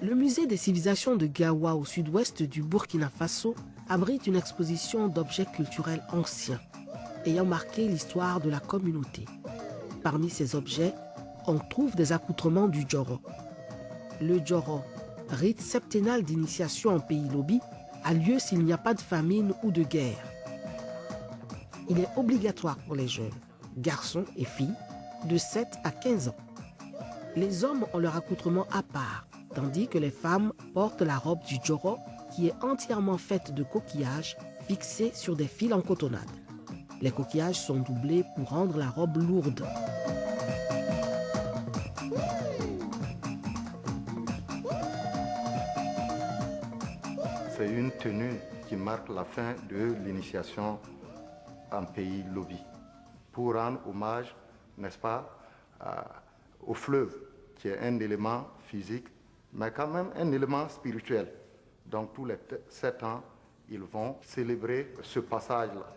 Le musée des civilisations de Gawa au sud-ouest du Burkina Faso abrite une exposition d'objets culturels anciens ayant marqué l'histoire de la communauté. Parmi ces objets, on trouve des accoutrements du Djoro. Le Djoro, rite septennal d'initiation en pays Lobi, a lieu s'il n'y a pas de famine ou de guerre. Il est obligatoire pour les jeunes, garçons et filles, de 7 à 15 ans. Les hommes ont leur accoutrement à part, tandis que les femmes portent la robe du Djoro qui est entièrement faite de coquillages fixés sur des fils en cotonnade. Les coquillages sont doublés pour rendre la robe lourde. C'est une tenue qui marque la fin de l'initiation en pays Lobi, pour rendre hommage, n'est-ce pas, au fleuve, qui est un élément physique, mais quand même un élément spirituel. Donc tous les 7 ans, ils vont célébrer ce passage-là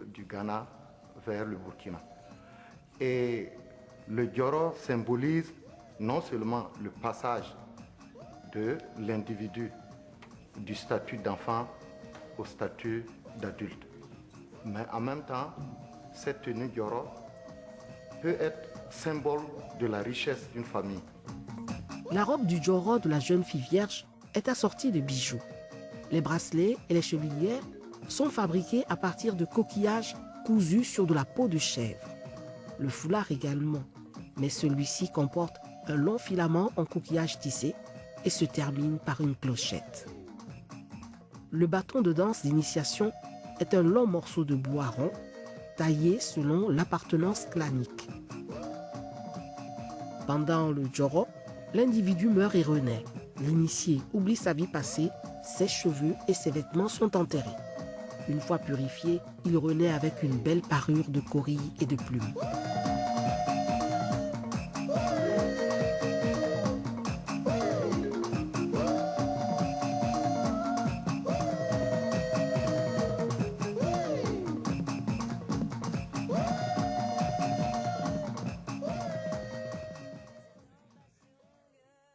du Ghana vers le Burkina. Et le Djoro symbolise non seulement le passage de l'individu du statut d'enfant au statut d'adulte, mais en même temps, cette tenue Djoro peut être symbole de la richesse d'une famille. La robe du Djoro de la jeune fille vierge est assortie de bijoux. Les bracelets et les chevilières sont fabriqués à partir de coquillages cousus sur de la peau de chèvre. Le foulard également, mais celui-ci comporte un long filament en coquillage tissé et se termine par une clochette. Le bâton de danse d'initiation est un long morceau de bois rond, taillé selon l'appartenance clanique. Pendant le Djoro, l'individu meurt et renaît. L'initié oublie sa vie passée, ses cheveux et ses vêtements sont enterrés. Une fois purifié, il renaît avec une belle parure de corilles et de plumes.